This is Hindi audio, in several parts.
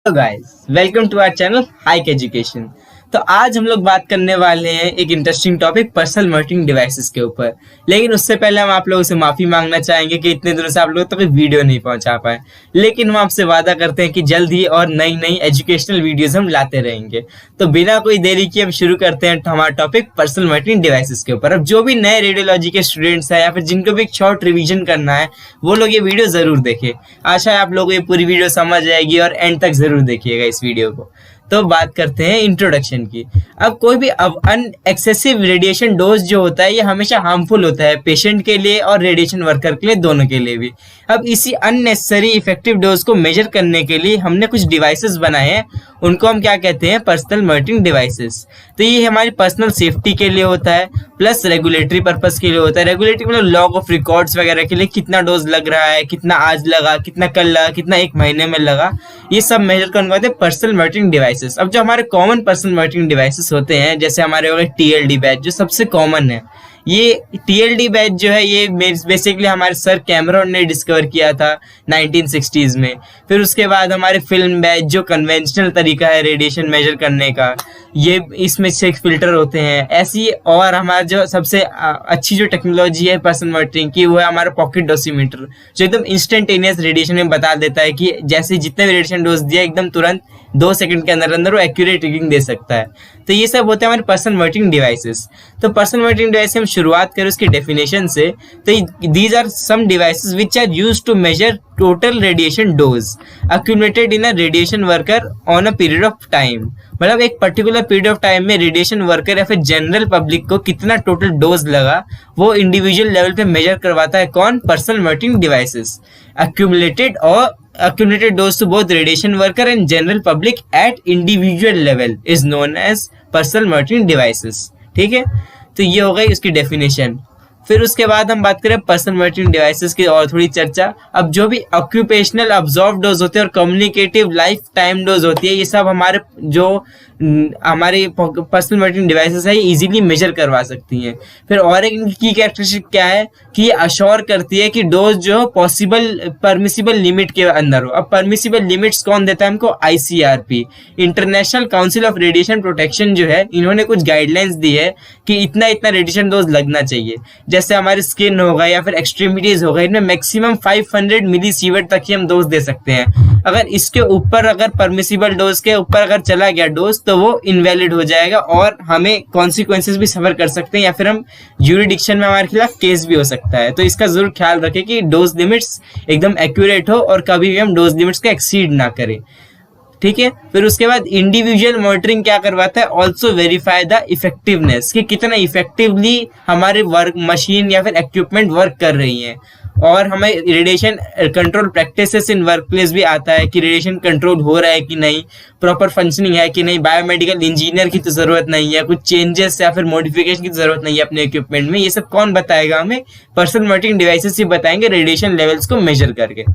Hello guys, welcome to our channel hike education. तो आज हम लोग बात करने वाले हैं एक interesting topic personal monitoring devices के ऊपर। लेकिन उससे पहले हम आप लोगों से माफी मांगना चाहेंगे कि इतने दिनों से आप लोगों तक कोई वीडियो नहीं पहुंचा पाए। लेकिन हम आपसे वादा करते हैं कि जल्द ही और नई नई एजुकेशनल वीडियोस हम लाते रहेंगे। तो बिना कोई देरी किए हम शुरू करते हैं हमारा टॉपिक पर्सनल मॉनिटरिंग डिवाइसेस के ऊपर। अब जो भी नए रेडियोलॉजी के स्टूडेंट्स हैं या फिर जिनको भी एक शॉर्ट रिविजन करना है, वो लोग ये वीडियो जरूर देखें। आशा है आप लोगों को ये पूरी वीडियो समझ आएगी और एंड तक जरूर देखिएगा इस वीडियो को। तो बात करते हैं इंट्रोडक्शन की। अब कोई भी एक्सेसिव रेडिएशन डोज जो होता है ये हमेशा हार्मफुल होता है पेशेंट के लिए और रेडिएशन वर्कर के लिए, दोनों के लिए भी। अब इसी अननेसेसरी इफेक्टिव डोज को मेजर करने के लिए हमने कुछ डिवाइसेस बनाए हैं, उनको हम क्या कहते हैं, पर्सनल मॉनिटरिंग डिवाइसेस। तो ये हमारी पर्सनल सेफ्टी के लिए होता है, प्लस रेगुलेटरी पर्पस के लिए होता है। रेगुलेटरी मतलब लॉग ऑफ रिकॉर्ड्स वगैरह के लिए, कितना डोज लग रहा है, कितना आज लगा, कितना कल लगा, कितना एक महीने में लगा, ये सब मेजर करने वाले पर्सनल मॉनिटरिंग डिवाइसेस। अब जो हमारे कॉमन पर्सनल मॉनिटरिंग डिवाइसेस होते हैं, जैसे हमारे हो गए टीएलडी बैच, जो सबसे कॉमन है। ये टीएलडी बैच जो है ये बेसिकली हमारे सर कैमरॉन ने डिस्कवर किया था 1960s में। फिर उसके बाद हमारे फिल्म बैच, जो कन्वेंशनल तरीका है रेडिएशन मेजर करने का, ये इसमें 6 फिल्टर होते हैं ऐसी। और हमारा जो सबसे अच्छी जो टेक्नोलॉजी है पर्सनल मॉनिटरिंग की, वो है हमारा पॉकेट डोसीमीटर, जो एकदम इंस्टेंटेनियस रेडिएशन में बता देता है कि जैसे जितने भी रेडिएशन डोज दिया एकदम तुरंत 2 सेकंड के अंदर अंदर वो एक्यूरेट रीडिंग दे सकता है। तो ये सब होते हैं हमारे पर्सनल मॉनिटरिंग डिवाइसेस। तो पर्सनल मॉनिटरिंग डिवाइस हम शुरुआत करें उसकी डेफिनेशन से। तो these are some devices which are used to measure total radiation dose accumulated in a radiation worker on a period of time. मतलब एक पर्टिकुलर पीरियड ऑफ टाइम में रेडिएशन वर्कर या फिर जनरल पब्लिक को कितना टोटल डोज लगा, वो इंडिविजुअल लेवल पे मेजर करवाता है कौन, personal monitoring devices. accumulated dose to both radiation worker and general public at individual level is known as personal monitoring devices। ठीक है, तो ये हो गई उसकी डेफिनेशन। फिर उसके बाद हम बात करें पर्सनल मॉनिटरिंग डिवाइसेस की और थोड़ी चर्चा। अब जो भी ऑक्यूपेशनल ऑब्जर्व डोज होते हैं और कम्युनिकेटिव लाइफ टाइम डोज होती है, ये सब हमारे पर्सनल मॉनिटरिंग डिवाइसेस है, ये इजीली मेजर करवा सकती हैं। फिर और एक की कैरेक्टरिस्टिक क्या है कि ये अश्योर करती है कि डोज जो परमिसिबल लिमिट के अंदर हो। अब परमिसिबल लिमिट्स कौन देता है हमको, ICRP, International Council of Radiation Protection जो है, इन्होंने कुछ गाइडलाइंस दी है कि इतना इतना रेडिएशन डोज लगना चाहिए। जैसे हमारी स्किन हो गई या फिर एक्सट्रीमिटीज हो गई, इनमें मैक्सिमम 500 मिली सीवर्ट तक ही हम डोज दे सकते हैं। अगर इसके ऊपर, अगर परमिसिबल डोज के ऊपर अगर चला गया डोज, तो वो इनवैलिड हो जाएगा और हमें कॉन्सिक्वेंसेस भी सफर कर सकते हैं, या फिर हम ज्यूरिडिक्शन में हमारे खिलाफ केस भी हो सकता है। तो इसका जरूर ख्याल रखें कि डोज लिमिट्स एकदम एक्यूरेट हो और कभी भी हम डोज लिमिट्स को एक्सीड ना करें। ठीक है, फिर उसके बाद इंडिविजुअल मॉनिटरिंग क्या करवाता है, ऑल्सो वेरीफाई द इफेक्टिवनेस, कि कितना इफेक्टिवली हमारे वर्क मशीन या फिर इक्विपमेंट वर्क कर रही हैं। और हमें radiation control practices in work place भी आता है कि रेडिएशन कंट्रोल हो रहा है कि नहीं, प्रॉपर फंक्शनिंग है कि नहीं, बायोमेडिकल इंजीनियर की तो जरूरत नहीं है, कुछ चेंजेस या फिर मॉडिफिकेशन की जरूरत नहीं है अपने इक्विपमेंट में। ये सब कौन बताएगा हमें, पर्सनल मॉनिटरिंग डिवाइसेस ही बताएंगे रेडिएशन लेवल्स को मेजर करके।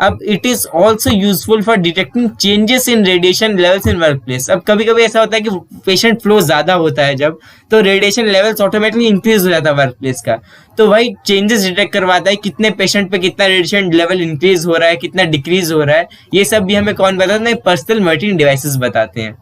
अब it is also useful for detecting changes in radiation levels in work place. अब कभी कभी ऐसा होता है कि पेशेंट फ्लो ज्यादा होता है जब, तो रेडिएशन लेवल्स ऑटोमेटिकली इंक्रीज हो जाता है वर्क प्लेस का, तो वही चेंजेस डिटेक्ट करवाता है कितने पेशेंट पे कितना रेडिएशन लेवल इंक्रीज हो रहा है, कितना डिक्रीज हो रहा है। ये सब भी हमें कौन बताता है, पर्सनल मॉनिटरिंग डिवाइसेस बताते हैं।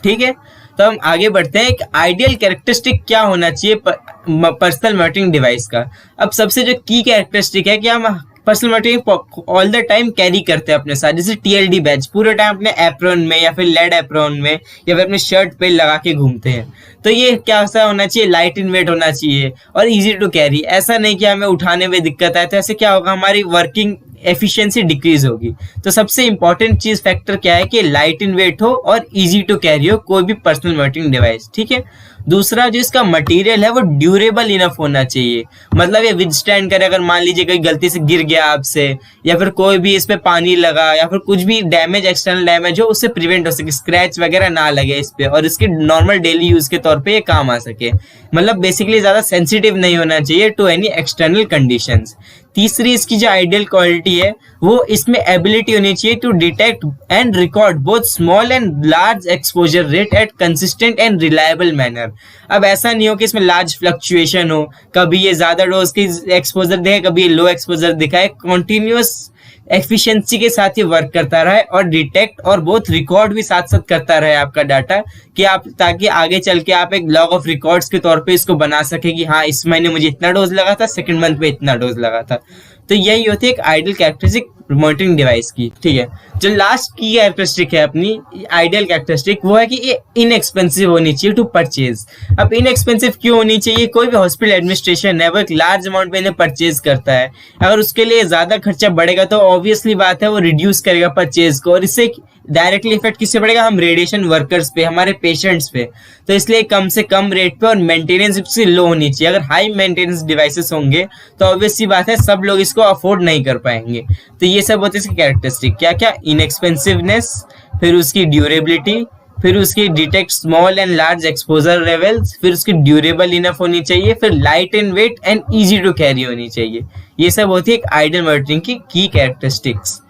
ठीक है, तो हम आगे बढ़ते हैं। एक आइडियल कैरेक्टरिस्टिक क्या होना चाहिए पर्सनल मॉनिटरिंग डिवाइस का। अब सबसे जो की कैरेक्टरिस्टिक है कि हम personal monitoring all the time carry करते हैं अपने साथ। जैसे टीएलडी बैच पूरे टाइम अपने एप्रॉन में या फिर लेड एप्रॉन में या फिर अपने शर्ट पे लगा के घूमते हैं। तो ये क्या सा होना चाहिए, लाइट इन वेट होना चाहिए और इजी टू कैरी। ऐसा नहीं कि हमें उठाने में दिक्कत आए, तो ऐसे क्या होगा, हमारी वर्किंग एफिशिएंसी डिक्रीज होगी। तो सबसे इंपॉर्टेंट चीज फैक्टर क्या है कि लाइट इन वेट हो और इजी टू कैरी हो कोई भी पर्सनल मॉनिटरिंग डिवाइस। ठीक है, दूसरा जो इसका मटेरियल है वो ड्यूरेबल इनफ होना चाहिए, मतलब ये विदस्टैंड करे। अगर मान लीजिए कोई गलती से गिर गया आपसे, या फिर कोई भी इस पे पानी लगा, या फिर कुछ भी डैमेज, एक्सटर्नल डैमेज हो, उससे प्रिवेंट हो सके, स्क्रैच वगैरह ना लगे इस पे और इसके नॉर्मल डेली यूज के तौर पे ये काम आ सके। मतलब बेसिकली ज्यादा सेंसिटिव नहीं होना चाहिए टू एनी एक्सटर्नल कंडीशंस। तीसरी इसकी जो आइडियल क्वालिटी है, वो इसमें एबिलिटी होनी चाहिए to detect and record both small and large exposure rate at consistent and reliable manner. अब ऐसा नहीं हो कि इसमें लार्ज फ्लक्चुएशन हो, कभी ये ज्यादा डोज की एक्सपोजर दे, कभी ये लो एक्सपोजर दिखाए। कॉन्टिन्यूअस एफिशिएंसी के साथ ये वर्क करता रहे और डिटेक्ट और बहुत रिकॉर्ड भी साथ साथ करता रहे आपका डाटा, कि आप ताकि आगे चल के आप एक लॉग ऑफ रिकॉर्ड्स के तौर पे इसको बना सके कि हाँ इस महीने मुझे इतना डोज लगा था, सेकंड मंथ में इतना डोज लगा था। तो यही होती है एक आइडियल कैरेक्टरिस्टिक मॉनिटरिंग डिवाइस की। ठीक है, जो लास्ट की कैरेक्टरिस्टिक है अपनी आइडियल कैरेक्टरिस्टिक, वो है कि ये इनएक्सपेंसिव होनी चाहिए टू परचेज। अब इनएक्सपेंसिव क्यों होनी चाहिए? कोई भी हॉस्पिटल एडमिनिस्ट्रेशन है वो एक लार्ज अमाउंट में इन्हें परचेज करता है, अगर उसके लिए ज्यादा खर्चा बढ़ेगा तो ऑब्वियसली बात है वो रिड्यूस करेगा परचेज को, और इससे डायरेक्टली इफेक्ट किससे पड़ेगा? हम रेडिएशन वर्कर्स पे, हमारे पेशेंट्स पे। तो इसलिए कम से कम रेट पे और मेंटेनेंस इसकी लो होनी चाहिए। अगर हाई मेंटेनेंस डिवाइसेस होंगे तो ऑब्वियसली बात है सब लोग इसको अफोर्ड नहीं कर पाएंगे। तो ये सब होते हैं इसकी कैरेक्टरिस्टिक। क्या क्या? इनएक्सपेंसिवनेस, फिर उसकी ड्यूरेबिलिटी, फिर उसकी detect small and large exposure levels, फिर उसकी ड्यूरेबल इनफ होनी चाहिए, फिर light in weight and easy to carry होनी चाहिए। ये सब होती है एक आइडियल मॉनिटरिंग की कैरेक्टरिस्टिक्स।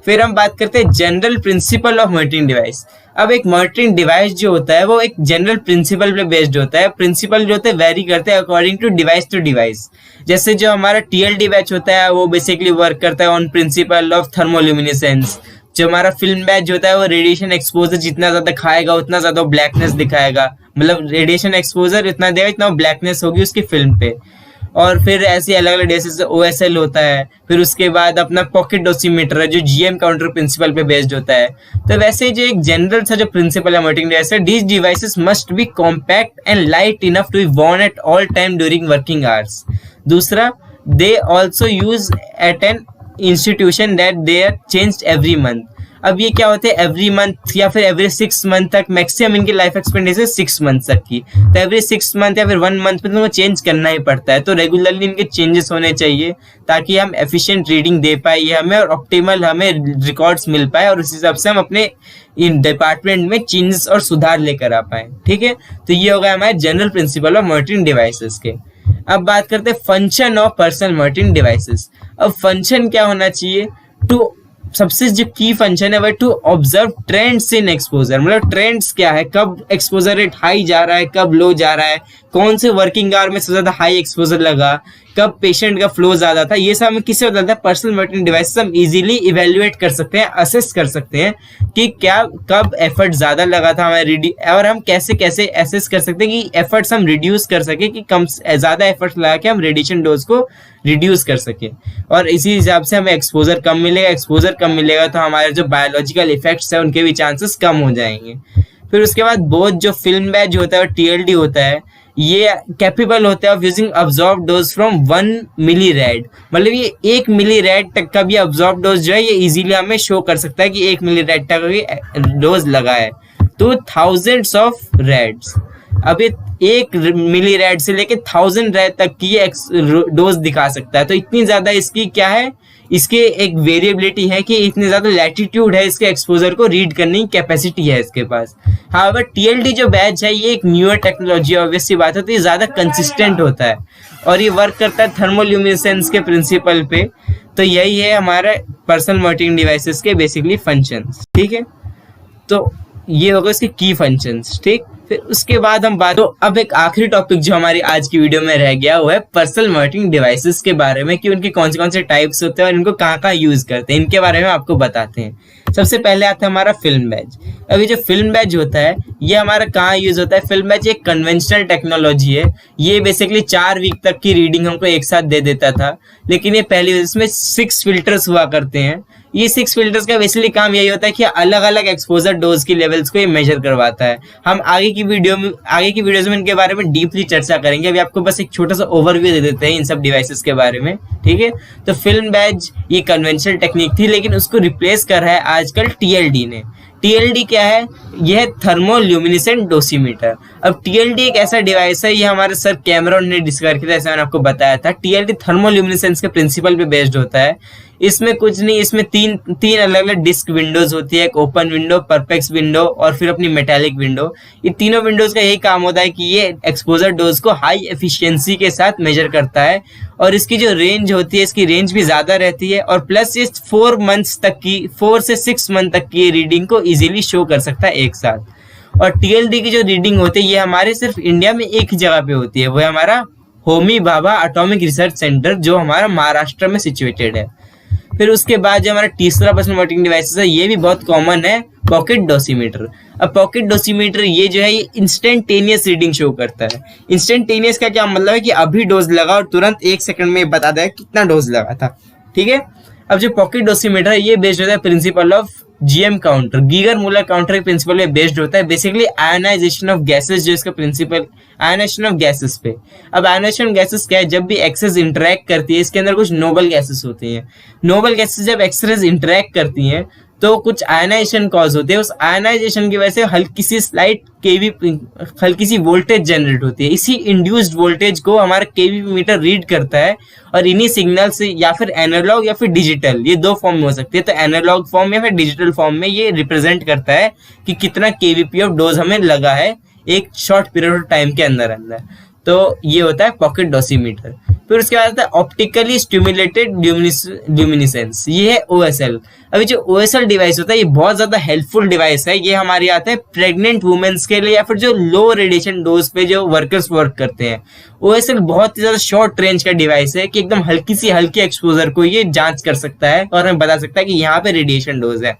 फिर हम बात करते हैं general principle of monitoring device. अब एक मॉनिटरिंग डिवाइस जो होता है वो एक जनरल प्रिंसिपल पे बेस्ड होता है। प्रिंसिपल जो होते हैं वेरी करते हैं अकॉर्डिंग टू डिवाइस। जैसे जो हमारा टीएलडी बैच होता है वो बेसिकली वर्क करता है ऑन प्रिंसिपल ऑफ थर्मोल्यूमिनेसेंस। जो हमारा फिल्म बैच होता है वो रेडिएशन एक्सपोजर जितना ज्यादा खाएगा उतना ज्यादा ब्लैकनेस दिखाएगा, मतलब रेडिएशन एक्सपोजर इतना देगा इतना ब्लैकनेस होगी उसकी फिल्म पे। और फिर ऐसी अलग अलग जैसे OSL होता है। फिर उसके बाद अपना पॉकेट डोसीमीटर है जो GM काउंटर प्रिंसिपल पे बेस्ड होता है। तो वैसे जो एक जनरल सा जो प्रिंसिपल है मॉनिटरिंग डिवाइस है, these devices must be compact and light enough to be worn at all time during working hours। दूसरा, they also use at an institution that they are changed every month। अब ये क्या होते हैं? एवरी मंथ या फिर एवरी 6 मंथ तक, मैक्सिमम इनकी लाइफ एक्सपेक्टेंसी 6 मंथ तक की। तो एवरी 6 मंथ या फिर 1 मंथ में तो वो चेंज करना ही पड़ता है। तो रेगुलरली इनके चेंजेस होने चाहिए ताकि हम एफिशिएंट रीडिंग दे पाए हमें और ऑप्टिमल हमें रिकॉर्ड्स मिल पाए और उस हिसाब से हम अपने इन डिपार्टमेंट में चेंजेस और सुधार लेकर आ पाए। ठीक है, तो ये होगा हमारे general principle of monitoring devices के। अब बात करते हैं function of personal monitoring devices. अब फंक्शन क्या होना चाहिए? टू सबसे जो की फंक्शन है वह to observe trends in exposure. मतलब ट्रेंड्स क्या है, कब एक्सपोजर रेट हाई जा रहा है, कब लो जा रहा है, कौन से वर्किंग आवर में सबसे ज्यादा हाई एक्सपोजर लगा, कब पेशेंट का फ्लो ज्यादा था। ये सब हमें किससे बताता है? पर्सनल मॉनिटरिंग डिवाइस से हम इजीली इवेल्युएट कर सकते हैं, असेस कर सकते हैं कि क्या कब एफर्ट ज्यादा लगा था हमारे और हम कैसे कैसे असेस कर सकते हैं कि एफर्ट्स हम रिड्यूस कर सके, कि कम ज्यादा एफर्ट्स लगा के हम रेडिएशन डोज को रिड्यूस कर सके। और इसी हिसाब से हमें एक्सपोजर कम मिलेगा। एक्सपोजर कम मिलेगा तो हमारे जो बायोलॉजिकल इफेक्ट्स है उनके भी चांसेस कम हो जाएंगे। फिर उसके बाद बोथ जो फिल्म बैच होता है और TLD होता है ये कैपेबल होता है of using absorb dose from 1 millirad. मतलब ये 1 मिली रेड तक का भी अब्जॉर्ब डोज जो है ये इजीली हमें शो कर सकता है कि 1 मिली रेड तक का डोज लगा है तो थाउजेंड्स ऑफ रेड्स। अब ये 1 मिली रेड से लेके 1000 रेड तक की डोज दिखा सकता है। तो इतनी ज्यादा इसकी क्या है, इसके एक वेरिएबिलिटी है कि इतनी ज्यादा लैटिट्यूड है इसके एक्सपोजर को रीड करने की कैपेसिटी है इसके पास। हाँ, बट TLD जो बैच है ये एक न्यूअर टेक्नोलॉजी ऑब्वियसली बात है, तो ये ज्यादा कंसिस्टेंट होता है और ये वर्क करता है थर्मोल्यूमिनेसेंस के प्रिंसिपल पे। तो यही है हमारा पर्सनल मॉनिटरिंग डिवाइसेस के बेसिकली फंक्शंस। ठीक है, तो ये होगा इसके की फंक्शंस। ठीक, फिर उसके बाद हम बात, तो अब एक आखिरी टॉपिक जो हमारी आज की वीडियो में रह गया वो है पर्सनल मॉनिटरिंग डिवाइसेस के बारे में, कि उनके कौन से टाइप्स होते हैं और इनको कहाँ कहाँ यूज करते हैं, इनके बारे में आपको बताते हैं। सबसे पहले आता है हमारा फिल्म बैच। अभी जो फिल्म बैच होता है ये हमारा कहाँ यूज होता है? फिल्म बैच एक कन्वेंशनल टेक्नोलॉजी है। ये बेसिकली 4 वीक तक की रीडिंग हमको एक साथ दे देता था, लेकिन ये पहली इसमें 6 फिल्टर्स हुआ करते हैं। ये 6 फिल्टर्स का बेसिकली काम यही होता है कि अलग अलग एक्सपोजर डोज की लेवल्स को ये मेजर करवाता है। हम आगे की वीडियोज में इनके बारे में डीपली चर्चा करेंगे। अभी आपको बस एक छोटा सा ओवरव्यू दे देते हैं इन सब डिवाइसेस के बारे में। ठीक है, तो फिल्म बैच ये कन्वेंशनल टेक्निक थी, लेकिन उसको रिप्लेस कर रहा है आजकल TLD ने। TLD क्या है? यह है थर्मोल्यूमिनेसेंट डोसीमीटर। अब TLD एक ऐसा डिवाइस है, ये हमारे सर कैमरॉन ने डिस्कवर किया था, ऐसा मैंने आपको बताया था। TLD थर्मोल्यूमिनेसेंस के प्रिंसिपल पे बेस्ड होता है। इसमें कुछ नहीं, इसमें तीन अलग अलग डिस्क विंडोज होती है, एक ओपन विंडो, परपेक्स विंडो और फिर अपनी मेटालिक विंडो। ये तीनों विंडोज का यही काम होता है कि ये एक्सपोजर डोज को हाई एफिशिएंसी के साथ मेजर करता है और इसकी जो रेंज होती है इसकी रेंज भी ज्यादा रहती है और प्लस ये 4 से 6 मंथ तक की रीडिंग को इजीली शो कर सकता है एक साथ। और TLD की जो रीडिंग होती है ये हमारे सिर्फ इंडिया में एक ही जगह पे होती है, वो है हमारा Homi Bhabha atomic research centre जो हमारा महाराष्ट्र में सिचुएटेड है। फिर उसके बाद जो हमारा तीसरा पर्सनल मॉनिटरिंग डिवाइसेस है, ये भी बहुत कॉमन है, पॉकेट डोसीमीटर। अब पॉकेट डोसीमीटर ये जो है ये इंस्टेंटेनियस रीडिंग शो करता है। इंस्टेंटेनियस का क्या मतलब है कि अभी डोज लगा और तुरंत 1 सेकंड में बता देगा कितना डोज लगा था, ठीक है। अब जो पॉकेट डोसीमीटर है ये बेस्ड होता है principle of GM counter, Geiger Muller counter के प्रिंसिपल पे बेस्ड होता है। बेसिकली आयनाइजेशन ऑफ गैसेस जो इसका प्रिंसिपल, आयनाइजेशन ऑफ गैसेस पे। अब आयनाइजेशन ऑफ गैसेस क्या है, जब भी एक्सेस इंटरेक्ट करती है, इसके अंदर कुछ नोबल गैसेस होती हैं। नोबल गैसेस जब एक्सेस इंटरेक्ट करती हैं तो कुछ आयनाइजेशन कॉज होते हैं, उस आयनाइजेशन की वजह से हल्की सी स्लाइट हल्की सी वोल्टेज जनरेट होती है। इसी इंड्यूस्ड वोल्टेज को हमारा केवी मीटर रीड करता है और इन्हीं सिग्नल से या फिर एनालॉग या फिर डिजिटल, ये 2 फॉर्म में हो सकती है, तो एनालॉग फॉर्म या फिर डिजिटल फॉर्म में ये रिप्रेजेंट करता है कि कितना केवीपी ऑफ डोज हमें लगा है एक शॉर्ट पीरियड ऑफ टाइम के अंदर। तो ये होता है पॉकेट डोसीमीटर। फिर उसके बाद आता है ऑप्टिकली स्टिमुलेटेड ल्यूमिनेसेंस, ये है ओएसएल। अभी जो ओएसएल डिवाइस होता है ये बहुत ज्यादा हेल्पफुल डिवाइस है। ये हमारे आता है प्रेग्नेंट वुमेन्स के लिए या फिर जो लो रेडिएशन डोज पे जो वर्कर्स वर्क करते हैं। ओएसएल बहुत ही ज्यादा शॉर्ट रेंज का डिवाइस है कि एकदम हल्की एक्सपोजर को ये जांच कर सकता है और हमें बता सकता है कि यहाँ पे रेडिएशन डोज है।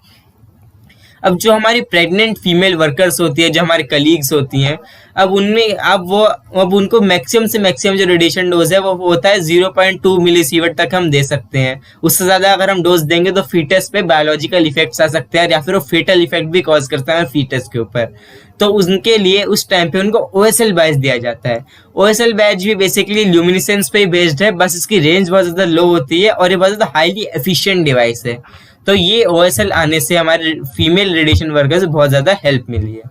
अब जो हमारी प्रेग्नेंट फीमेल वर्कर्स होती है, जो हमारे कलीग्स होती हैं, अब उनको मैक्सिमम से मैक्सिमम जो रेडिएशन डोज है वो होता है 0.2 मिलीसीवर्ट तक हम दे सकते हैं। उससे ज्यादा अगर हम डोज देंगे तो फीटस पे बायोलॉजिकल इफेक्ट्स आ सकते हैं या फिर वो फेटल इफेक्ट भी कॉज करता है फीटस के ऊपर। तो उनके लिए उस टाइम पे उनको ओएसएल बैच दिया जाता है। ओएसएल बैच भी बेसिकली ल्यूमिनेसेंस पे ही बेस्ड है, बस इसकी रेंज बहुत ज्यादा लो होती है और ये बहुत ज्यादा हाईली एफिशिएंट डिवाइस है। तो ये ओएसएल आने से हमारे फीमेल रेडिएशन वर्कर्स बहुत ज्यादा हेल्प मिली है।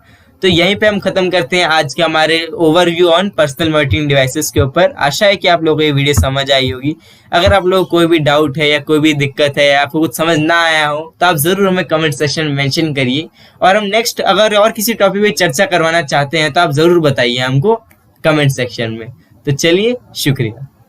तो यहीं पे हम खत्म करते हैं आज के हमारे overview on personal monitoring devices के ऊपर। आशा है कि आप लोगों को ये वीडियो समझ आई होगी। अगर आप लोगों को कोई भी डाउट है या कोई भी दिक्कत है या आपको कुछ समझ ना आया हो तो आप जरूर हमें कमेंट सेक्शन में मेंशन करिए और हम नेक्स्ट अगर और किसी टॉपिक पे चर्चा करवाना चाहते हैं तो आप जरूर बताइए हमको कमेंट सेक्शन में। तो चलिए, शुक्रिया।